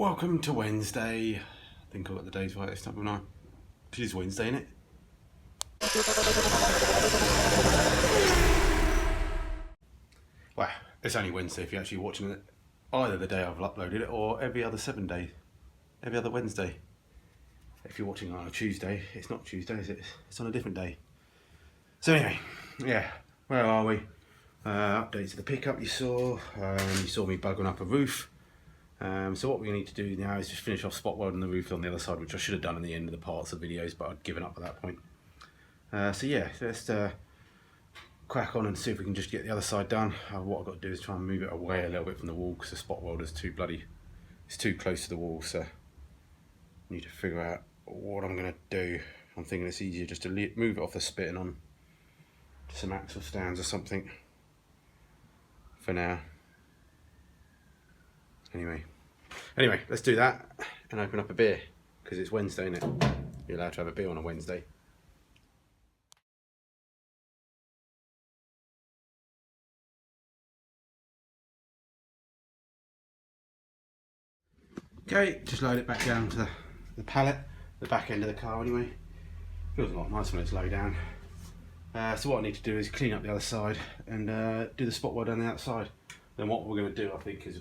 Welcome to Wednesday. I think I got the days right this time, haven't I? It is Wednesday, isn't it? Well, it's only Wednesday if you're actually watching it either the day I've uploaded it or every other Wednesday. If you're watching on a Tuesday, it's not Tuesday, is it? It's on a different day. So anyway, yeah, where are we? Updates to the pickup you saw me bugging up a roof. So what we need to do now is just finish off spot welding the roof on the other side, which I should have done in the end of the parts of videos, but I'd given up at that point. So yeah, let's crack on and see if we can just get the other side done. What I've got to do is try and move it away a little bit from the wall because the spot welder's it's too close to the wall, so I need to figure out what I'm going to do. I'm thinking it's easier just to move it off the spit and on to some axle stands or something for now. Anyway, let's do that and open up a beer because it's Wednesday, isn't it? You're allowed to have a beer on a Wednesday. Okay, just load it back down to the pallet, the back end of the car anyway. Feels a lot nicer when it's low down. So what I need to do is clean up the other side and do the spot weld on the outside. Then what we're going to do, I think, is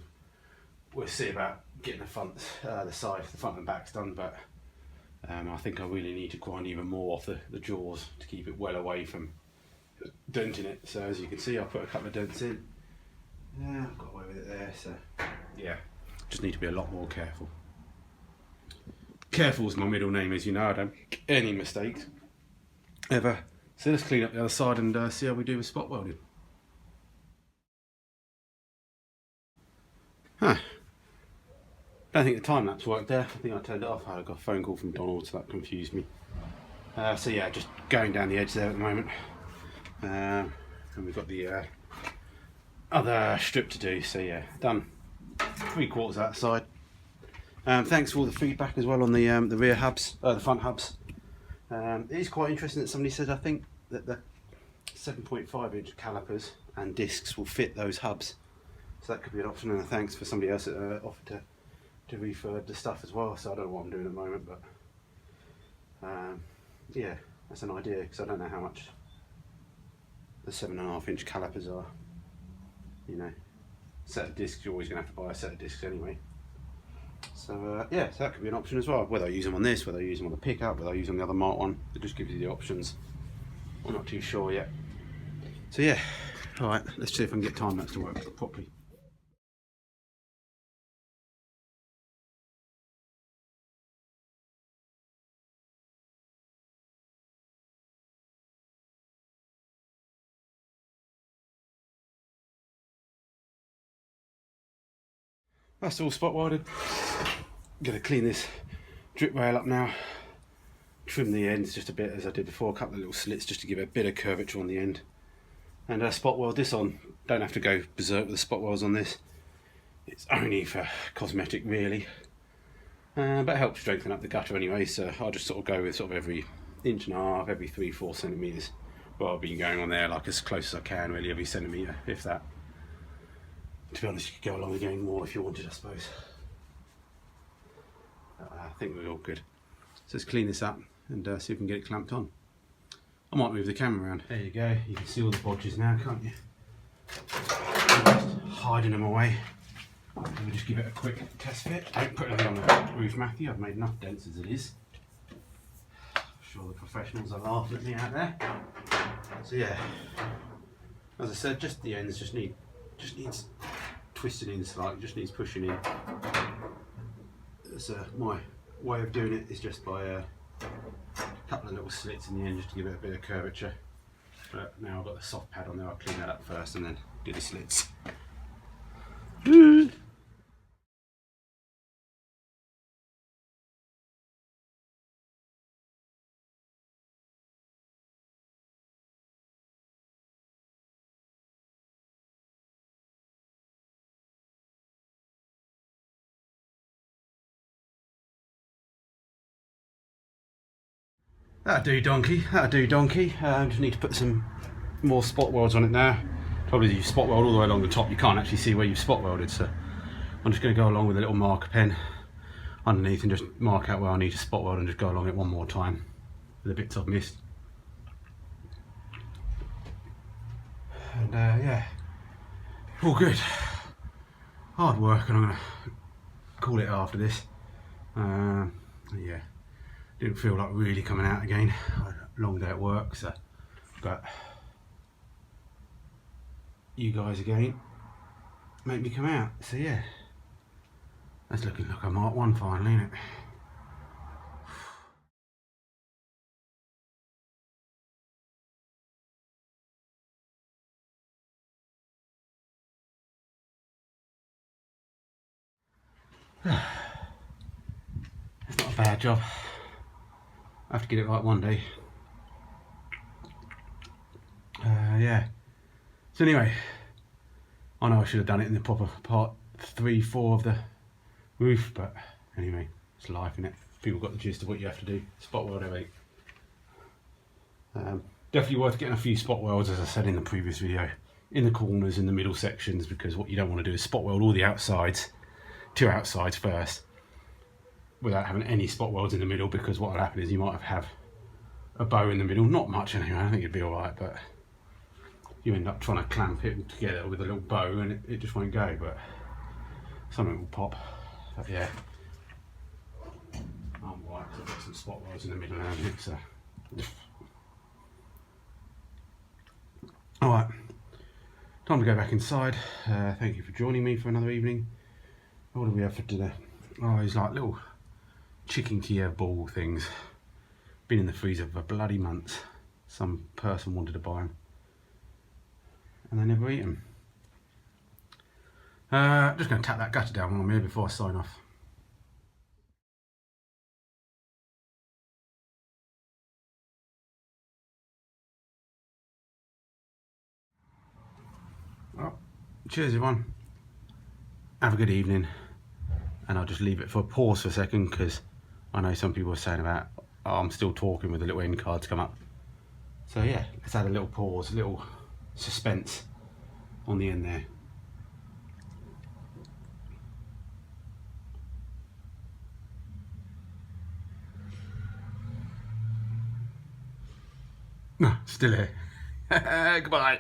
we'll see about getting the front and back's done, but I think I really need to grind even more off the jaws to keep it well away from denting it. So as you can see, I put a couple of dents in. Yeah, I've got away with it there, so yeah, just need to be a lot more careful. Careful's my middle name, as you know. I don't make any mistakes ever. So let's clean up the other side and see how we do with spot welding. Don't think the time lapse worked there. I think I turned it off. I got a phone call from Donald, so that confused me. So yeah, just going down the edge there at the moment. And we've got the other strip to do, so yeah, done. 3/4 that side. Thanks for all the feedback as well on the rear hubs, the front hubs. It is quite interesting that somebody said, I think, that the 7.5-inch calipers and discs will fit those hubs. So that could be an option, and thanks for somebody else that offered to refurb the stuff as well. So I don't know what I'm doing at the moment, but yeah, that's an idea because I don't know how much the 7.5-inch calipers are. You know, set of discs, you're always going to have to buy a set of discs anyway. So yeah, so that could be an option as well. Whether I use them on this, whether I use them on the pickup, whether I use them on the other Mk1, it just gives you the options. I'm not too sure yet. So yeah, all right, let's see if I can get time lapse to work properly. That's all spot welded. Gonna clean this drip rail up now. Trim the ends just a bit as I did before, a couple of little slits just to give it a bit of curvature on the end. And spot weld this on. Don't have to go berserk with the spot welds on this. It's only for cosmetic really. But it helps strengthen up the gutter anyway, so I'll just sort of go with sort of every 1.5 inches, every 3-4 centimetres. Well, I've been going on there like as close as I can really, every centimetre, if that. To be honest, you could go along again more if you wanted, I suppose. I think we're all good. So let's clean this up and see if we can get it clamped on. I might move the camera around. There you go. You can see all the bodges now, can't you? Just hiding them away. We'll just give it a quick test fit. Don't put anything on the roof, Matthew. I've made enough dents as it is. I'm sure the professionals are laughing at me out there. So yeah, as I said, just the ends just needs twisting in slightly, just needs pushing in. So my way of doing it is just by a couple of little slits in the end just to give it a bit of curvature. But now I've got the soft pad on there, I'll clean that up first and then do the slits. That'll do, donkey. Just need to put some more spot welds on it now. Probably you spot weld all the way along the top. You can't actually see where you've spot welded, so I'm just going to go along with a little marker pen underneath and just mark out where I need to spot weld and just go along it one more time with the bits I've missed. And yeah, all good. Hard work, and I'm gonna call it after this. Yeah, didn't feel like really coming out again. I had a long day at work, so, but you guys again make me come out. So yeah, that's looking like a Mk1 finally, isn't it? It's not a bad job. I have to get it right one day. Yeah. So anyway, I know I should have done it in the proper part 3, 4 of the roof, but anyway, it's life, innit? People got the gist of what you have to do. Spot weld everything. Definitely worth getting a few spot welds, as I said in the previous video, in the corners, in the middle sections, because what you don't want to do is spot weld all the outsides, 2 outsides first, without having any spot welds in the middle, because what will happen is you might have a bow in the middle, not much anyway, I think it'd be alright, but you end up trying to clamp it together with a little bow and it just won't go, but something will pop. But yeah, I'm alright because I've got some spot welds in the middle now, so. Alright, time to go back inside. Thank you for joining me for another evening. What do we have for dinner? Oh, these like little chicken Kiev ball things. Been in the freezer for bloody months. Some person wanted to buy them and they never eat them. Just going to tap that gutter down while I'm here before I sign off. Well, cheers everyone. Have a good evening. And I'll just leave it for a pause for a second, because I know some people are saying about, oh, I'm still talking with the little end cards come up. So yeah, let's add a little pause, a little suspense on the end there. No, still here. Goodbye.